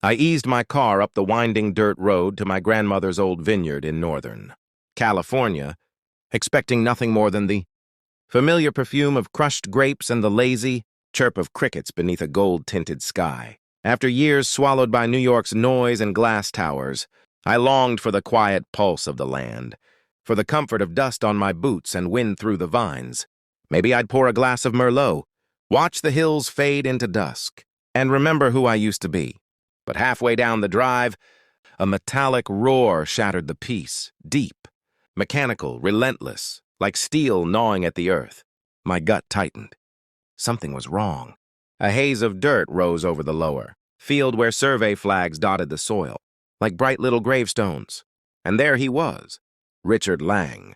I eased my car up the winding dirt road to my grandmother's old vineyard in Northern California, expecting nothing more than the familiar perfume of crushed grapes and the lazy chirp of crickets beneath a gold-tinted sky. After years swallowed by New York's noise and glass towers, I longed for the quiet pulse of the land, for the comfort of dust on my boots and wind through the vines. Maybe I'd pour a glass of Merlot, watch the hills fade into dusk, and remember who I used to be. But halfway down the drive, a metallic roar shattered the peace, deep, mechanical, relentless, like steel gnawing at the earth. My gut tightened. Something was wrong. A haze of dirt rose over the lower field where survey flags dotted the soil, like bright little gravestones. And there he was, Richard Lang,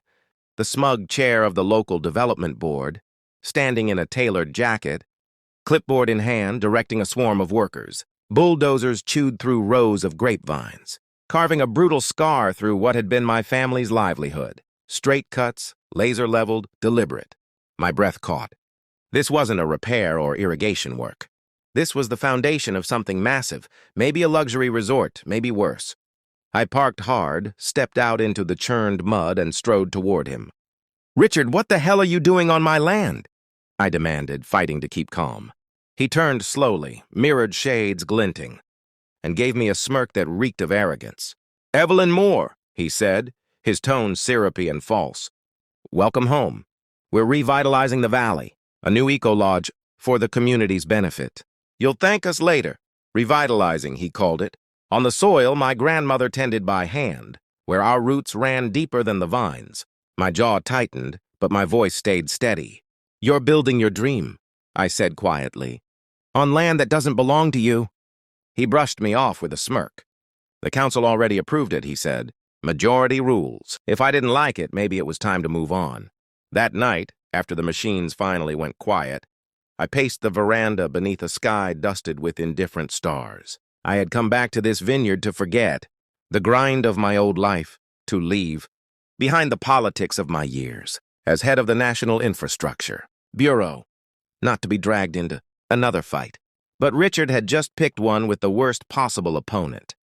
the smug chair of the local development board, standing in a tailored jacket, clipboard in hand, directing a swarm of workers. Bulldozers chewed through rows of grapevines, carving a brutal scar through what had been my family's livelihood. Straight cuts, laser-leveled, deliberate. My breath caught. This wasn't a repair or irrigation work. This was the foundation of something massive, maybe a luxury resort, maybe worse. I parked hard, stepped out into the churned mud, and strode toward him. "Richard, what the hell are you doing on my land?" I demanded, fighting to keep calm. He turned slowly, mirrored shades glinting, and gave me a smirk that reeked of arrogance. "Evelyn Moore," he said, his tone syrupy and false. "Welcome home. We're revitalizing the valley, a new eco-lodge for the community's benefit. You'll thank us later." Revitalizing, he called it, on the soil my grandmother tended by hand, where our roots ran deeper than the vines. My jaw tightened, but my voice stayed steady. "You're building your dream," I said quietly, "on land that doesn't belong to you." He brushed me off with a smirk. "The council already approved it," he said. "Majority rules. If I didn't like it, maybe it was time to move on." That night, after the machines finally went quiet, I paced the veranda beneath a sky dusted with indifferent stars. I had come back to this vineyard to forget the grind of my old life, to leave behind the politics of my years as head of the National Infrastructure Bureau, not to be dragged into another fight. But Richard had just picked one with the worst possible opponent,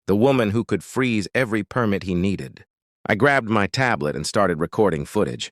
the woman who could freeze every permit he needed. I grabbed my tablet and started recording footage,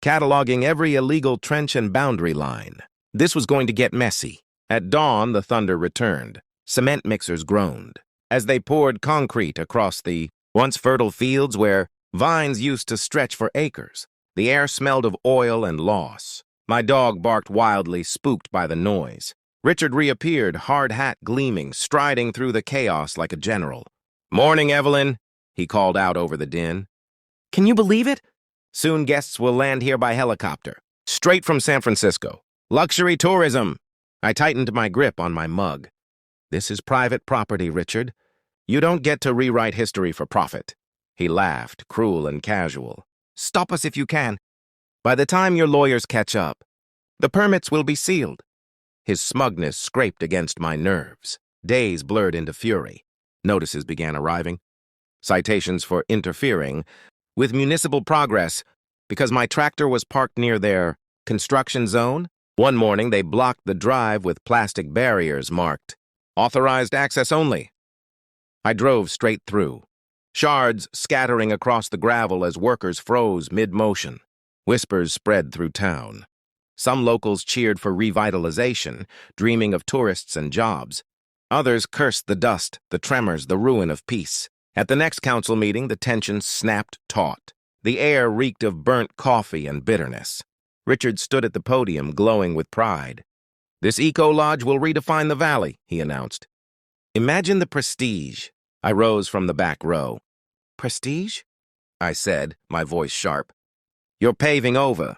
cataloging every illegal trench and boundary line. This was going to get messy. At dawn, the thunder returned. Cement mixers groaned as they poured concrete across the once fertile fields where vines used to stretch for acres. The air smelled of oil and loss. My dog barked wildly, spooked by the noise. Richard reappeared, hard hat gleaming, striding through the chaos like a general. "Morning, Evelyn," he called out over the din. "Can you believe it? Soon guests will land here by helicopter, straight from San Francisco. Luxury tourism." I tightened my grip on my mug. "This is private property, Richard. You don't get to rewrite history for profit." He laughed, cruel and casual. "Stop us if you can. By the time your lawyers catch up, the permits will be sealed." His smugness scraped against my nerves. Days blurred into fury. Notices began arriving. Citations for interfering with municipal progress because my tractor was parked near their construction zone. One morning, they blocked the drive with plastic barriers marked, "Authorized access only." I drove straight through, shards scattering across the gravel as workers froze mid-motion. Whispers spread through town. Some locals cheered for revitalization, dreaming of tourists and jobs. Others cursed the dust, the tremors, the ruin of peace. At the next council meeting, the tension snapped taut. The air reeked of burnt coffee and bitterness. Richard stood at the podium, glowing with pride. "This eco-lodge will redefine the valley," he announced. "Imagine the prestige." I rose from the back row. "Prestige?" I said, my voice sharp. "You're paving over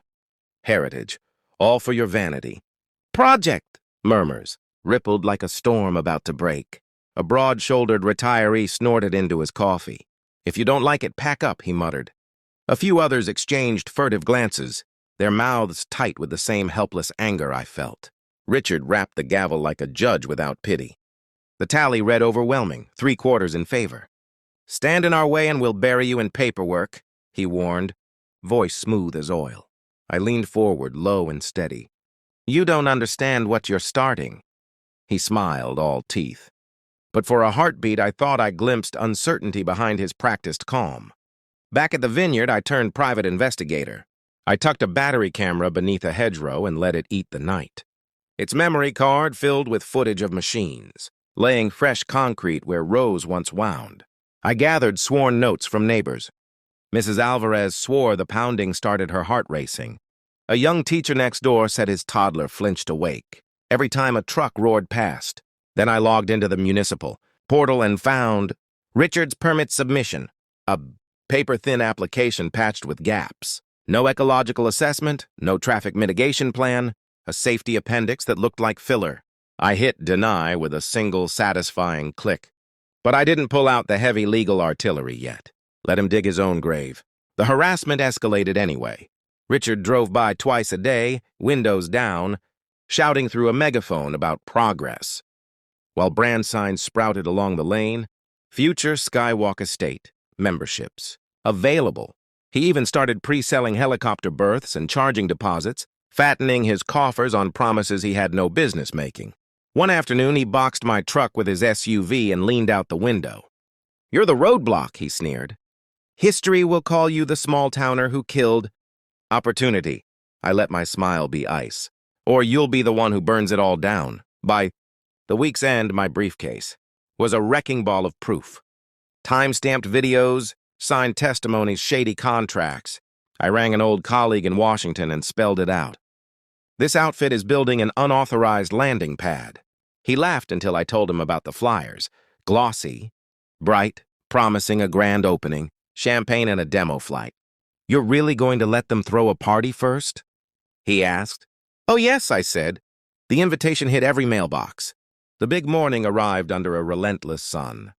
heritage, all for your vanity." "Project," murmurs, rippled like a storm about to break. A broad-shouldered retiree snorted into his coffee. "If you don't like it, pack up," he muttered. A few others exchanged furtive glances, their mouths tight with the same helpless anger I felt. Richard rapped the gavel like a judge without pity. The tally read overwhelming, 3/4 in favor. "Stand in our way and we'll bury you in paperwork," he warned, voice smooth as oil. I leaned forward, low and steady. "You don't understand what you're starting." He smiled, all teeth. but for a heartbeat I thought I glimpsed uncertainty behind his practiced calm. Back at the vineyard, I turned private investigator. I tucked a battery camera beneath a hedgerow and let it eat the night. Its memory card filled with footage of machines, laying fresh concrete where rows once wound. I gathered sworn notes from neighbors. Mrs. Alvarez swore the pounding started her heart racing. A young teacher next door said his toddler flinched awake every time a truck roared past. Then I logged into the municipal portal and found Richard's permit submission, a paper-thin application patched with gaps. No ecological assessment, no traffic mitigation plan, a safety appendix that looked like filler. I hit deny with a single satisfying click. But I didn't pull out the heavy legal artillery yet. Let him dig his own grave. The harassment escalated anyway. Richard drove by twice a day, windows down, shouting through a megaphone about progress. While brand signs sprouted along the lane, future Skywalk Estate memberships available. He even started pre-selling helicopter berths and charging deposits, fattening his coffers on promises he had no business making. One afternoon, he boxed my truck with his SUV and leaned out the window. "You're the roadblock," he sneered. "History will call you the small-towner who killed opportunity." I let my smile be ice. "Or you'll be the one who burns it all down." By the week's end, my briefcase was a wrecking ball of proof. Time-stamped videos, signed testimonies, shady contracts. I rang an old colleague in Washington and spelled it out. "This outfit is building an unauthorized landing pad." He laughed until I told him about the flyers. Glossy, bright, promising a grand opening, champagne and a demo flight. "You're really going to let them throw a party first?" he asked. "Oh yes," I said. The invitation hit every mailbox. The big morning arrived under a relentless sun.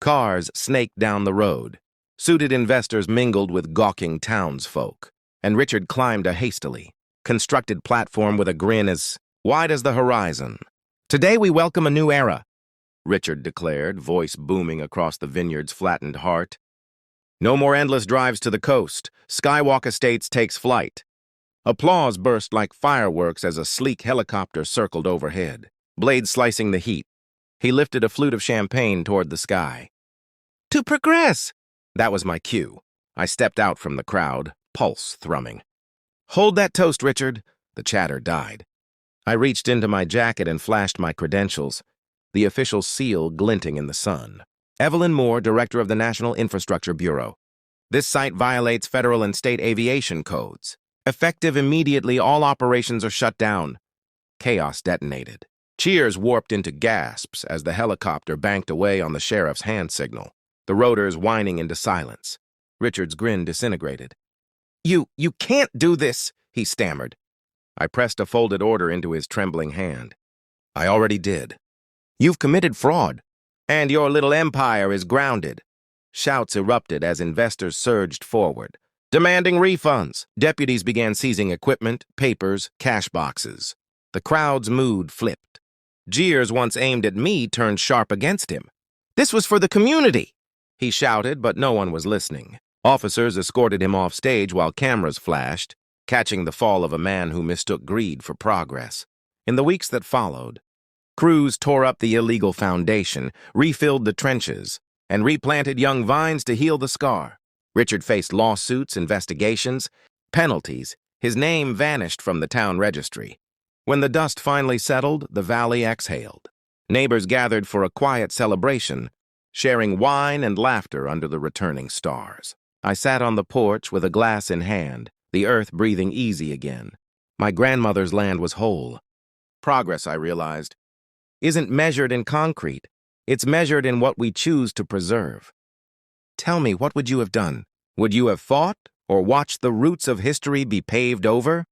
Cars snaked down the road. Suited investors mingled with gawking townsfolk, and Richard climbed a hastily constructed platform with a grin as wide as the horizon. "Today we welcome a new era," Richard declared, voice booming across the vineyard's flattened heart. "No more endless drives to the coast. Skywalk Estates takes flight." Applause burst like fireworks as a sleek helicopter circled overhead, blades slicing the heat. He lifted a flute of champagne toward the sky. "To progress!" That was my cue. I stepped out from the crowd, pulse thrumming. "Hold that toast, Richard." The chatter died. I reached into my jacket and flashed my credentials, the official seal glinting in the sun. Evelyn Moore, Director of the National Infrastructure Bureau. "This site violates federal and state aviation codes. Effective immediately, all operations are shut down." Chaos detonated. Cheers warped into gasps as the helicopter banked away on the sheriff's hand signal, the rotors whining into silence. Richard's grin disintegrated. You can't do this," he stammered. I pressed a folded order into his trembling hand. "I already did." "You've committed fraud, and your little empire is grounded." Shouts erupted as investors surged forward, demanding refunds. Deputies began seizing equipment, papers, cash boxes. The crowd's mood flipped. Jeers once aimed at me turned sharp against him. "This was for the community," he shouted, but no one was listening. Officers escorted him off stage while cameras flashed, catching the fall of a man who mistook greed for progress. In the weeks that followed, crews tore up the illegal foundation, refilled the trenches, and replanted young vines to heal the scar. Richard faced lawsuits, investigations, penalties. His name vanished from the town registry. When the dust finally settled, the valley exhaled. Neighbors gathered for a quiet celebration, sharing wine and laughter under the returning stars. I sat on the porch with a glass in hand, the earth breathing easy again. My grandmother's land was whole. Progress, I realized, isn't measured in concrete. It's measured in what we choose to preserve. Tell me, what would you have done? Would you have fought or watched the roots of history be paved over?